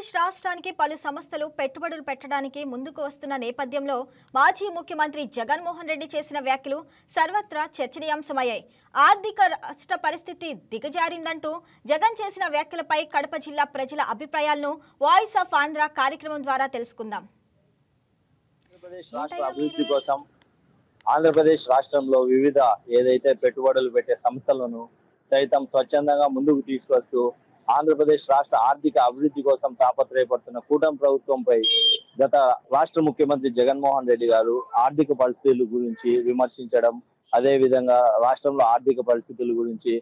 ఆంధ్రప్రదేశ్ రాష్ట్రానికి పలు సంస్థలు పెట్టుబడులు పెట్టడానికి ముందుకు వస్తున్న నేపథ్యంలో మాజీ ముఖ్యమంత్రి జగన్మోహన్ రెడ్డి చేసిన వ్యాఖ్యలు సర్వత్రా చర్చనీయాంశమయ్యాయి. ఆర్థిక రాష్ట్ర పరిస్థితి దిగజారిందంటూ జగన్ చేసిన వ్యాఖ్యలపై కడప జిల్లా ప్రజల అభిప్రాయాలను వాయిస్ ఆఫ్ ఆంధ్ర కార్యక్రమం ద్వారా తెలుసుకుందాం. ఆంధ్రప్రదేశ్ రాష్ట్రంలో వివిధ ఏదైతే పెట్టుబడులు పెట్టే సంస్థలను సైతం స్వచ్ఛందంగా ముందుకు తీసుకొస్తూ ఆంధ్రప్రదేశ్ రాష్ట్ర ఆర్థిక అభివృద్ధి కోసం తాపత్రయపడుతున్న కూటమి ప్రభుత్వంపై గత రాష్ట్ర ముఖ్యమంత్రి జగన్మోహన్ రెడ్డి గారు ఆర్థిక పరిస్థితుల గురించి విమర్శించడం, అదే విధంగా రాష్ట్రంలో ఆర్థిక పరిస్థితుల గురించి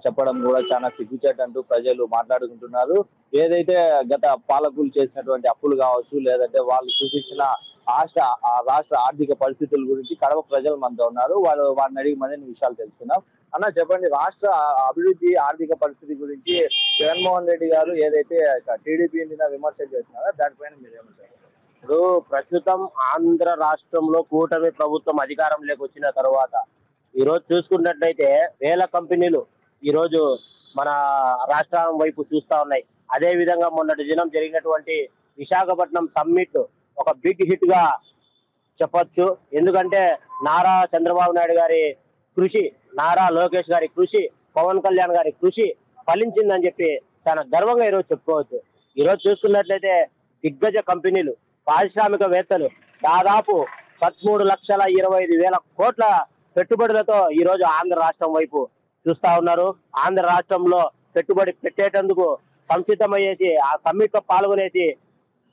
చెప్పడం కూడా చాలా సిగ్గుచేటంటూ ప్రజలు మాట్లాడుకుంటున్నారు. ఏదైతే గత పాలకులు చేసినటువంటి అప్పులు కావచ్చు, లేదంటే వాళ్ళు సూచించిన రాష్ట్ర ఆర్థిక పరిస్థితుల గురించి కడప ప్రజలు మనతో ఉన్నారు. వారిని అడిగి మరిన్ని విషయాలు తెలుసుకున్నాం. అన్న చెప్పండి, రాష్ట్ర అభివృద్ధి ఆర్థిక పరిస్థితి గురించి జగన్మోహన్ రెడ్డి గారు ఏదైతే టీడీపీ మీద విమర్శలు చేస్తున్నారో దానిపైన మీరు ఏమంటారు? ఇప్పుడు ప్రస్తుతం ఆంధ్ర రాష్ట్రంలో కూటమి ప్రభుత్వం అధికారంలోకి వచ్చిన తర్వాత ఈరోజు చూసుకున్నట్లయితే వేల కంపెనీలు ఈరోజు మన రాష్ట్రం వైపు చూస్తూ ఉన్నాయి. అదే విధంగా మొన్నటి దినం జరిగినటువంటి విశాఖపట్నం సమ్మిట్ ఒక బిగ్ హిట్ గా చెప్పొచ్చు. ఎందుకంటే నారా చంద్రబాబు నాయుడు గారి కృషి, నారా లోకేష్ గారి కృషి, పవన్ కళ్యాణ్ గారి కృషి ఫలించిందని చెప్పి చాలా గర్వంగా ఈరోజు చెప్పుకోవచ్చు. ఈరోజు చూసుకున్నట్లయితే దిగ్గజ కంపెనీలు, పారిశ్రామికవేత్తలు దాదాపు 13,25,000 కోట్ల పెట్టుబడులతో ఈరోజు ఆంధ్ర రాష్ట్రం వైపు చూస్తా ఉన్నారు. ఆంధ్ర రాష్ట్రంలో పెట్టుబడి పెట్టేటందుకు సంసిద్ధమయ్యేసి ఆ సమ్మిట్ లో పాల్గొనేసి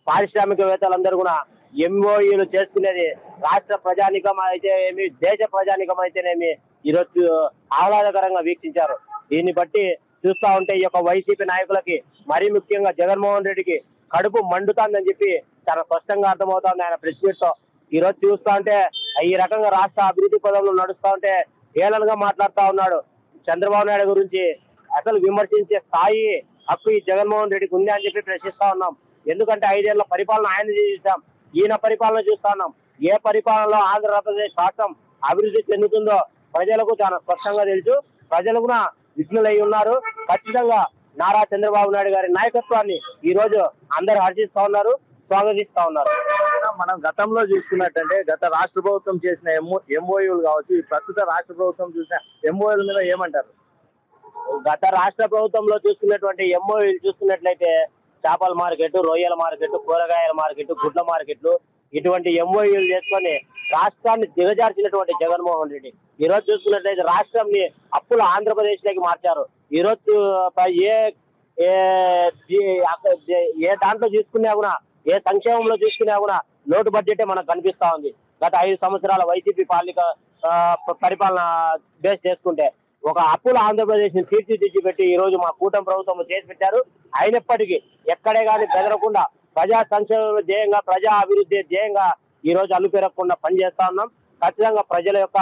పారిశ్రామికవేత్తలందరూ కూడా ఎంఓయూలు చేసుకునేది రాష్ట్ర ప్రజానికం అయితే ఏమి, దేశ ప్రజానికం అయితేనేమి ఈరోజు ఆహ్లాదకరంగా వీక్షించారు. దీన్ని బట్టి చూస్తా ఉంటే ఈ యొక్క వైసీపీ నాయకులకి, మరీ ముఖ్యంగా జగన్మోహన్ రెడ్డికి కడుపు మండుతాందని చెప్పి చాలా స్పష్టంగా అర్థమవుతుంది ఆయన ప్రెస్ మీట్ తో. ఈరోజు చూస్తా ఉంటే ఈ రకంగా రాష్ట్ర అభివృద్ధి పదంలో నడుస్తా ఉంటే ఏలనగా మాట్లాడుతా ఉన్నాడు. చంద్రబాబు నాయుడు గురించి అసలు విమర్శించే స్థాయి హక్కు ఈ జగన్మోహన్ రెడ్డికి ఉంది అని చెప్పి ప్రశ్నిస్తా ఉన్నాం. ఎందుకంటే 5 ఏళ్ల పరిపాలన ఆయన చేసాం, ఈయన పరిపాలన చూస్తా ఉన్నాం. ఏ పరిపాలనలో ఆంధ్రప్రదేశ్ రాష్ట్రం అభివృద్ధి చెందుతుందో ప్రజలకు చాలా స్పష్టంగా తెలుసు. ప్రజలు కూడా విఘ్నులై ఉన్నారు. ఖచ్చితంగా నారా చంద్రబాబు నాయుడు గారి నాయకత్వాన్ని ఈ రోజు అందరూ హర్షిస్తా ఉన్నారు, స్వాగతిస్తా ఉన్నారు. మనం గతంలో చూసుకున్నట్టంటే గత రాష్ట్ర ప్రభుత్వం చేసిన ఎంఓయూలు కావచ్చు, ఈ ప్రస్తుత రాష్ట్ర ప్రభుత్వం చూసిన ఎంఓయూల మీద ఏమంటారు? గత రాష్ట్ర ప్రభుత్వంలో చూసుకున్నటువంటి ఎంఓయూలు చూసుకున్నట్లయితే చేపల మార్కెట్, రొయ్యల మార్కెట్, కూరగాయల మార్కెట్, గుడ్ల మార్కెట్లు, ఇటువంటి ఎంఓయూలు చేసుకొని రాష్ట్రాన్ని దిగజార్చినటువంటి జగన్మోహన్ రెడ్డి ఈరోజు చూసుకున్నట్లయితే రాష్ట్రాన్ని అప్పుల ఆంధ్రప్రదేశ్ లోకి మార్చారు. ఈరోజు ఏ దాంట్లో చూసుకున్నా కూడా, ఏ సంక్షేమంలో చూసుకున్నా కూడా లోటు బడ్జెటే మనకు కనిపిస్తా ఉంది. గత 5 సంవత్సరాల వైసీపీ పరిపాలన బేస్ చేసుకుంటే ఒక అప్పుల ఆంధ్రప్రదేశ్ ని తీర్చిదిద్ది పెట్టి ఈ రోజు మా కూటమి ప్రభుత్వం చేసి పెట్టారు. అయినప్పటికీ ఎక్కడే కానీ బెదరకుండా ప్రజా సంక్షేమ ధ్యేయంగా, ప్రజా అభివృద్ధి ధ్యేయంగా ఈ రోజు అల్లు పెరగకుండా పనిచేస్తా ఉన్నాం. ఖచ్చితంగా ప్రజల యొక్క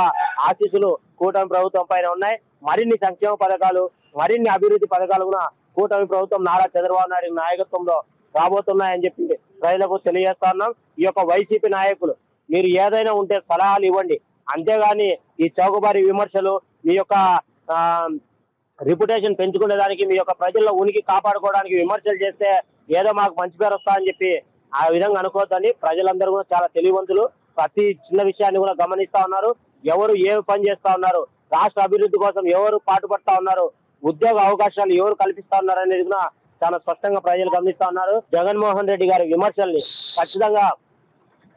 ఆశీస్సులు కూటమి ప్రభుత్వం పైన ఉన్నాయి. మరిన్ని సంక్షేమ పథకాలు, మరిన్ని అభివృద్ధి పథకాలు కూడా కూటమి ప్రభుత్వం నారా చంద్రబాబు నాయుడు నాయకత్వంలో రాబోతున్నాయని చెప్పి ప్రజలకు తెలియజేస్తా ఉన్నాం. ఈ యొక్క వైసీపీ నాయకులు మీరు ఏదైనా ఉంటే సలహాలు ఇవ్వండి, అంతేగాని ఈ చౌకబారి విమర్శలు, మీ యొక్క రిప్యుటేషన్ పెంచుకునే దానికి, మీ యొక్క ప్రజల్లో ఉనికి కాపాడుకోవడానికి విమర్శలు చేస్తే ఏదో మాకు మంచి పేరు వస్తా అని చెప్పి ఆ విధంగా అనుకోవద్దని. ప్రజలందరూ కూడా చాలా తెలివివంతులు, ప్రతి చిన్న విషయాన్ని కూడా గమనిస్తా ఉన్నారు. ఎవరు ఏ పని చేస్తా ఉన్నారు, రాష్ట్ర అభివృద్ధి కోసం ఎవరు పాటుపడతా ఉన్నారు, ఉద్యోగ అవకాశాలు ఎవరు కల్పిస్తా ఉన్నారు అనేది కూడా చాలా స్పష్టంగా ప్రజలు గమనిస్తా ఉన్నారు. జగన్మోహన్ రెడ్డి గారి విమర్శల్ని ఖచ్చితంగా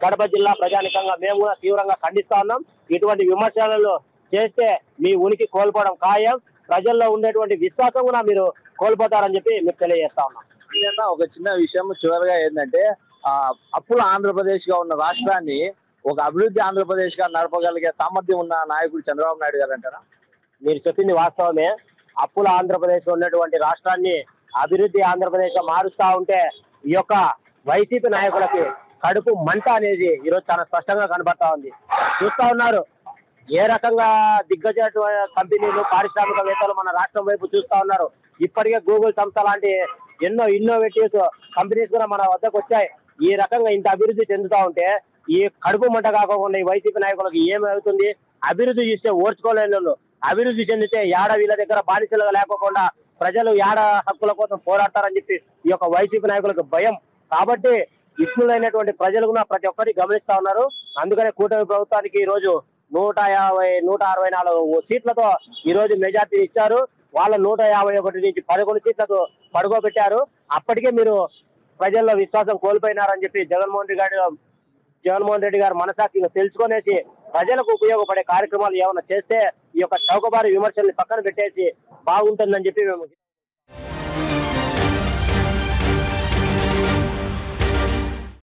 కడప జిల్లా ప్రజానికంగా మేము కూడా తీవ్రంగా ఖండిస్తా ఉన్నాం. ఇటువంటి విమర్శలను చేస్తే మీ ఉనికి కోల్పోవడం ఖాయం, ప్రజల్లో ఉండేటువంటి విశ్వాసం కూడా మీరు కోల్పోతారని చెప్పి మీకు తెలియజేస్తా ఉన్నాం. ఒక చిన్న విషయం చివరిగా ఏంటంటే, అప్పుల ఆంధ్రప్రదేశ్ గా ఉన్న రాష్ట్రాన్ని ఒక అభివృద్ధి ఆంధ్రప్రదేశ్ గా నడపగలిగే సామర్థ్యం ఉన్న నాయకుడు చంద్రబాబు నాయుడు గారు అంటారా? మీరు చెప్పింది వాస్తవమే. అప్పుల ఆంధ్రప్రదేశ్ లో ఉన్నటువంటి రాష్ట్రాన్ని అభివృద్ధి ఆంధ్రప్రదేశ్ గా మారుస్తా ఉంటే ఈ యొక్క వైసీపీ నాయకులకి కడుపు మంట అనేది ఈరోజు చాలా స్పష్టంగా కనబడతా ఉంది. చూస్తా ఉన్నారు ఏ రకంగా దిగ్గజ కంపెనీలు, పారిశ్రామికవేత్తలు మన రాష్ట్రం వైపు చూస్తా ఉన్నారు. ఇప్పటికే గూగుల్ సంస్థ లాంటి ఎన్నో ఇన్నోవేటివ్స్ కంపెనీస్ కూడా మన వద్దకు వచ్చాయి. ఈ రకంగా ఇంత అభివృద్ధి చెందుతా ఉంటే ఈ కడుపు మంట కాకుండా ఈ వైసీపీ నాయకులకు ఏమవుతుంది? అభివృద్ధి చూస్తే ఓర్చుకోలేని వాళ్ళు, అభివృద్ధి చెందితే వీళ్ళ దగ్గర బానిసలుగా లేకోకుండా ప్రజలు ఏడ హక్కుల కోసం పోరాడతారని చెప్పి ఈ యొక్క వైసీపీ నాయకులకు భయం. కాబట్టి విష్ణులైనటువంటి ప్రజలు కూడా ప్రతి ఒక్కరికి గమనిస్తా ఉన్నారు. అందుకనే కూటమి ప్రభుత్వానికి ఈ రోజు 164 సీట్లతో ఈ రోజు మెజార్టీ ఇచ్చారు. వాళ్ళ 151 నుంచి 11 సీట్లతో పడుకోబెట్టారు. అప్పటికే మీరు ప్రజల్లో విశ్వాసం కోల్పోయినారని చెప్పి జగన్మోహన్ రెడ్డి గారు మనసాక్షిగా తెలుసుకొనేసి ప్రజలకు ఉపయోగపడే కార్యక్రమాలు ఏమైనా చేస్తే ఈ యొక్క చౌకబారి విమర్శల్ని పక్కన పెట్టేసి బాగుంటుందని చెప్పి మేము